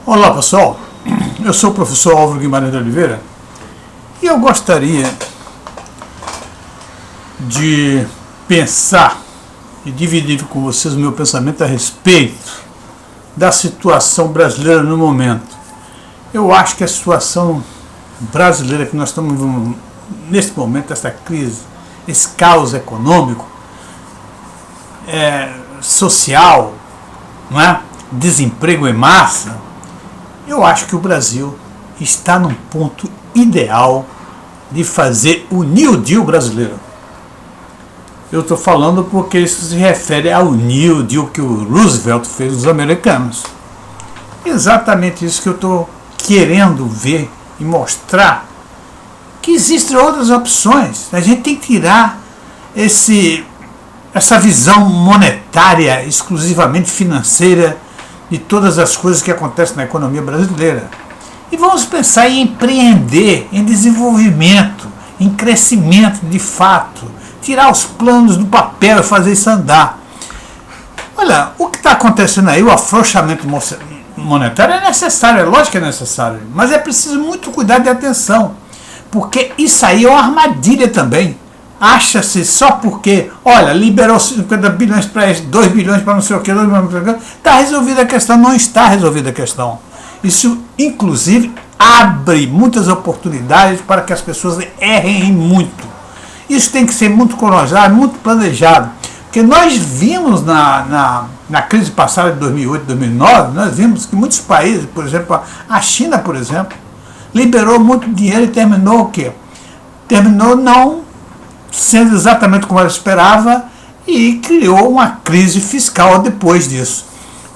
Olá pessoal, eu sou o professor Álvaro Guimarães de Oliveira e eu gostaria de pensar e dividir com vocês o meu pensamento a respeito da situação brasileira no momento. Eu acho que a situação brasileira que nós estamos vivendo nesse momento, essa crise, esse caos econômico, social, não é? Desemprego em massa, eu acho que o Brasil está num ponto ideal de fazer o New Deal brasileiro. Eu estou falando porque isso se refere ao New Deal que o Roosevelt fez dos americanos. Exatamente isso que eu estou querendo ver e mostrar, que existem outras opções. A gente tem que tirar essa visão monetária, exclusivamente financeira, de todas as coisas que acontecem na economia brasileira. E vamos pensar em empreender, em desenvolvimento, em crescimento de fato, tirar os planos do papel e fazer isso andar. Olha, o que está acontecendo aí, o afrouxamento monetário é necessário, é lógico que é necessário, mas é preciso muito cuidado e atenção, porque isso aí é uma armadilha também. Acha-se só porque, olha, liberou 50 bilhões para isso, 2 bilhões para não sei o que, está resolvida a questão. Não está resolvida a questão. Isso, inclusive, abre muitas oportunidades para que as pessoas errem muito. Isso tem que ser muito corajoso, muito planejado. Porque nós vimos na crise passada de 2008, 2009, nós vimos que muitos países, por exemplo, a China, por exemplo, liberou muito dinheiro e terminou o quê? Terminou não sendo exatamente como ela esperava e criou uma crise fiscal depois disso.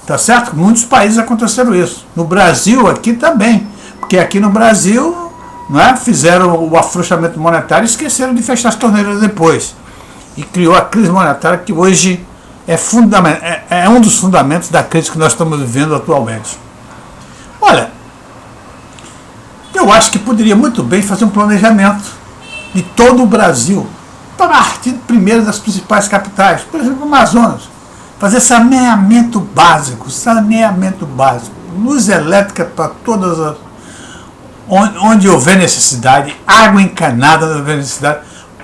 Tá certo? Muitos países aconteceram isso. No Brasil, aqui também. Porque aqui no Brasil, não é, fizeram o afrouxamento monetário e esqueceram de fechar as torneiras depois. E criou a crise monetária que hoje é um dos fundamentos da crise que nós estamos vivendo atualmente. Olha, eu acho que poderia muito bem fazer um planejamento de todo o Brasil, partir primeiro das principais capitais, por exemplo, o Amazonas, fazer saneamento básico, luz elétrica para todas as, onde houver necessidade, água encanada onde houver necessidade,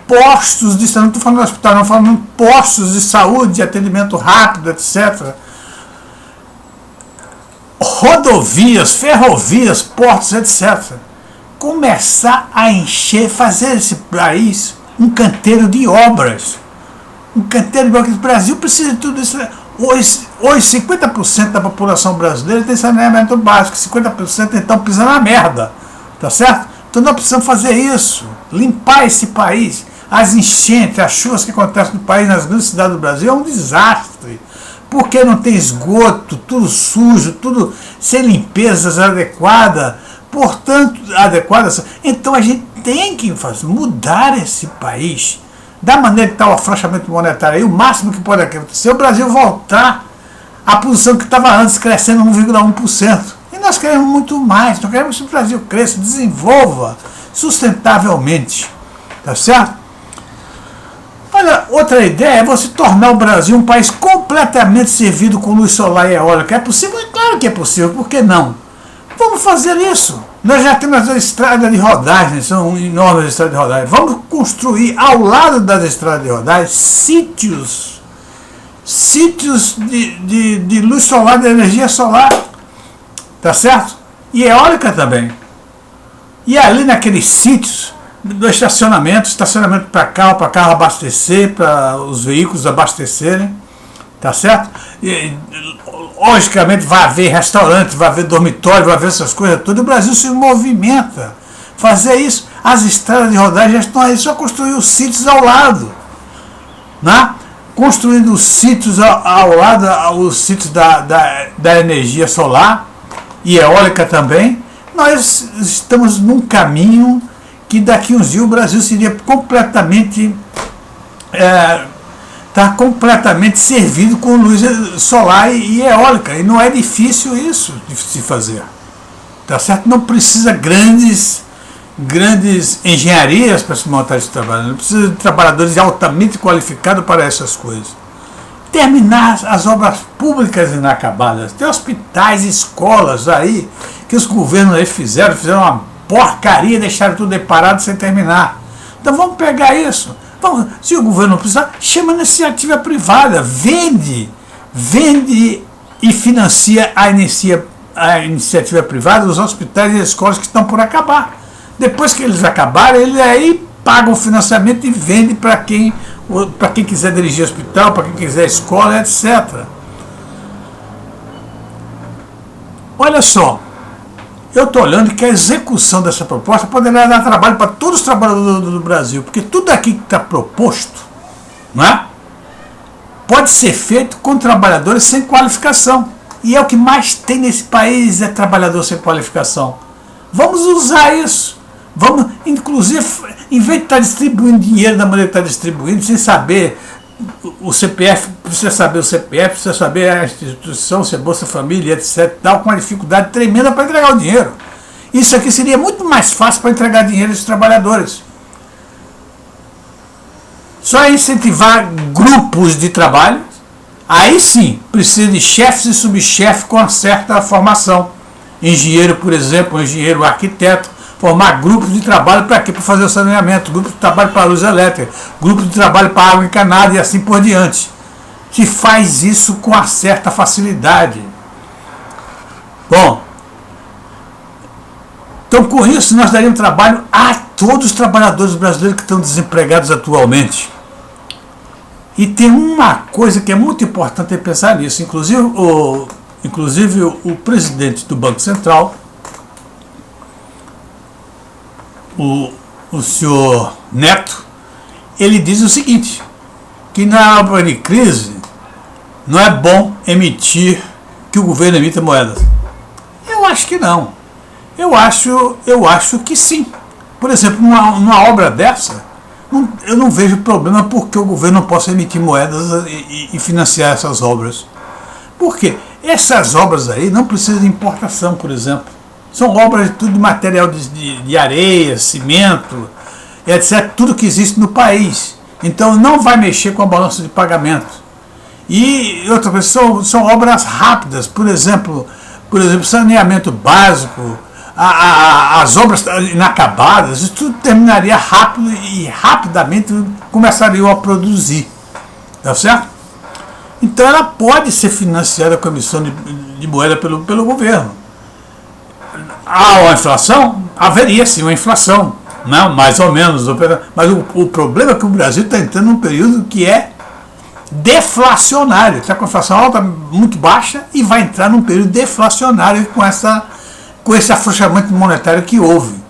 postos de saúde, não estou falando de hospital, não, estou falando de postos de saúde, de atendimento rápido, etc. Rodovias, ferrovias, portos, etc. Começar a encher, fazer esse país um canteiro de obras. Um canteiro de obras. O Brasil precisa de tudo isso. Hoje 50% da população brasileira tem saneamento básico, 50% então pisa na merda. Tá certo? Então nós precisamos fazer isso. Limpar esse país. As enchentes, as chuvas que acontecem no país, nas grandes cidades do Brasil, é um desastre. Porque não tem esgoto, tudo sujo, tudo sem limpezas adequadas. Portanto, adequadas. Então a gente tem que mudar esse país da maneira que está o afrouxamento monetário aí, o máximo que pode acontecer, o Brasil voltar à posição que estava antes, crescendo 1,1%. E nós queremos muito mais, nós queremos que o Brasil cresça, desenvolva sustentavelmente. Tá certo? Olha, outra ideia é você tornar o Brasil um país completamente servido com luz solar e eólica. É possível? É claro que é possível, por que não? Vamos fazer isso. Nós já temos as estradas de rodagem, são enormes estradas de rodagem. Vamos construir ao lado das estradas de rodagem sítios de luz solar, de energia solar. Tá certo? E eólica também. E ali naqueles sítios do estacionamento para carro abastecer, para os veículos abastecerem. Tá certo? E, logicamente vai haver restaurante, vai haver dormitório, vai haver essas coisas todas. O Brasil se movimenta. Fazer isso. As estradas de rodagem já estão aí, só construir os sítios ao lado. Né? Construindo os sítios ao lado, os sítios da energia solar e eólica também. Nós estamos num caminho que daqui uns dias o Brasil seria completamente... está completamente servido com luz solar e eólica. E não é difícil isso de se fazer. Tá certo? Não precisa grandes engenharias para se montar esse trabalho. Não precisa de trabalhadores altamente qualificados para essas coisas. terminar as obras públicas inacabadas. Tem hospitais, escolas aí, que os governos aí fizeram uma porcaria, deixaram tudo aí parado sem terminar. Então vamos pegar isso. Vamos, se o governo não precisar, chama a iniciativa privada, vende e financia a iniciativa privada dos hospitais e escolas que estão por acabar. Depois que eles acabarem, eles aí pagam o financiamento e vendem para quem quiser dirigir hospital, para quem quiser escola, etc. Olha só, eu estou olhando que a execução dessa proposta poderá dar trabalho para todos os trabalhadores do Brasil, porque tudo aqui que está proposto, não é? Pode ser feito com trabalhadores sem qualificação. E é o que mais tem nesse país, é trabalhador sem qualificação. Vamos usar isso. Vamos, inclusive, em vez de estar distribuindo dinheiro da maneira que está distribuindo, sem saber o CPF, precisa saber o CPF, precisa saber a instituição, se é Bolsa Família, etc. Tal, com uma dificuldade tremenda para entregar o dinheiro. Isso aqui seria muito mais fácil para entregar dinheiro aos trabalhadores. Só incentivar grupos de trabalho, aí sim precisa de chefes e subchefes com uma certa formação. Engenheiro, por exemplo, engenheiro arquiteto, formar grupos de trabalho para quê? Para fazer o saneamento, grupos de trabalho para a luz elétrica, grupos de trabalho para a água encanada e assim por diante. Que faz isso com uma certa facilidade. Bom, então com isso nós daríamos trabalho a todos os trabalhadores brasileiros que estão desempregados atualmente. E tem uma coisa que é muito importante pensar nisso, inclusive o presidente do Banco Central, o senhor Neto, ele diz o seguinte, que na época de crise não é bom que o governo emita moedas. Eu acho que não. Eu acho que sim. Por exemplo, numa obra dessa, eu não vejo problema porque o governo não possa emitir moedas e financiar essas obras. Por quê? Essas obras aí não precisam de importação, por exemplo. São obras de tudo de material de areia, cimento, etc. Tudo que existe no país. Então não vai mexer com a balança de pagamento. E outra coisa, são obras rápidas, por exemplo, saneamento básico, as obras inacabadas, isso tudo terminaria rápido e rapidamente começariam a produzir. Tá certo? Então ela pode ser financiada com a emissão de moeda pelo governo. Há uma inflação? Haveria sim uma inflação, né? Mais ou menos. Mas o problema é que o Brasil está entrando num período que é deflacionário. Está com a inflação alta, muito baixa, e vai entrar num período deflacionário com esse afrouxamento monetário que houve.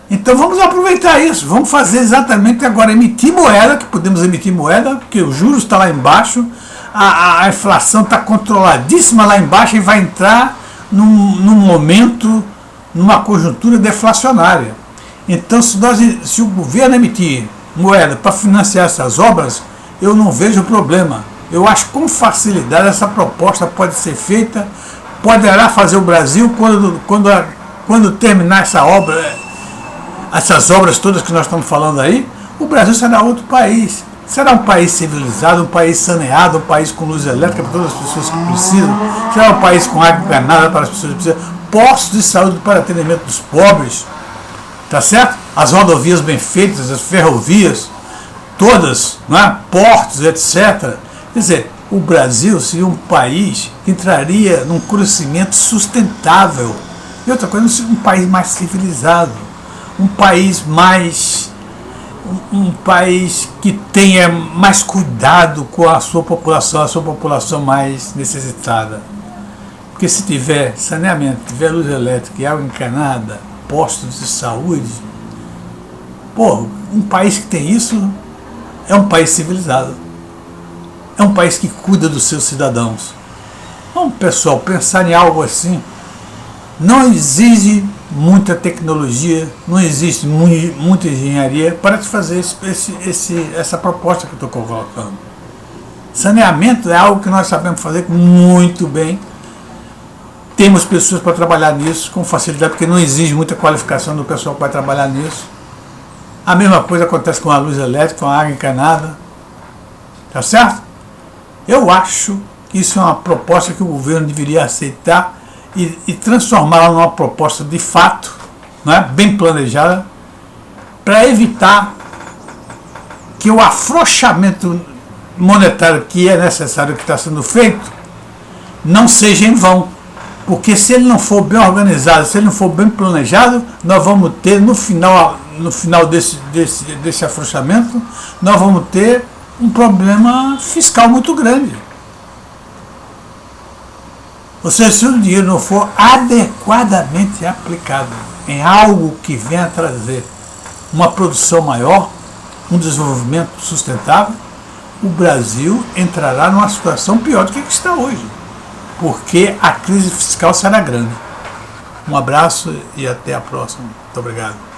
Então vamos aproveitar isso, vamos fazer exatamente agora, emitir moeda, que podemos emitir moeda, porque o juros está lá embaixo, a inflação está controladíssima lá embaixo e vai entrar num momento, numa conjuntura deflacionária. Então se o governo emitir moeda para financiar essas obras, eu não vejo problema. Eu acho que com facilidade essa proposta pode ser feita, poderá fazer o Brasil, quando terminar essas obras todas que nós estamos falando aí, o Brasil será outro país. Será um país civilizado, um país saneado, um país com luz elétrica para todas as pessoas que precisam, será um país com água encanada para as pessoas que precisam, postos de saúde para atendimento dos pobres, tá certo? As rodovias bem feitas, as ferrovias, todas, né? Portos, etc. Quer dizer, o Brasil seria um país que entraria num crescimento sustentável. E outra coisa, um país mais civilizado, um país que tenha mais cuidado com a sua população mais necessitada. Porque se tiver saneamento, tiver luz elétrica e água encanada, postos de saúde, um país que tem isso é um país civilizado. É um país que cuida dos seus cidadãos. Então, pessoal, pensar em algo assim não exige muita tecnologia, não existe muita engenharia para se fazer essa proposta que eu estou colocando. Saneamento é algo que nós sabemos fazer muito bem. Temos pessoas para trabalhar nisso com facilidade, porque não exige muita qualificação do pessoal que vai trabalhar nisso. A mesma coisa acontece com a luz elétrica, com a água encanada. Tá certo? Eu acho que isso é uma proposta que o governo deveria aceitar e transformá-la numa proposta de fato, né, bem planejada, para evitar que o afrouxamento monetário que é necessário, que está sendo feito, não seja em vão. Porque se ele não for bem organizado, se ele não for bem planejado, nós vamos ter, no final desse afrouxamento, nós vamos ter um problema fiscal muito grande. Ou seja, se o dinheiro não for adequadamente aplicado em algo que venha trazer uma produção maior, um desenvolvimento sustentável, o Brasil entrará numa situação pior do que está hoje, porque a crise fiscal será grande. Um abraço e até a próxima. Muito obrigado.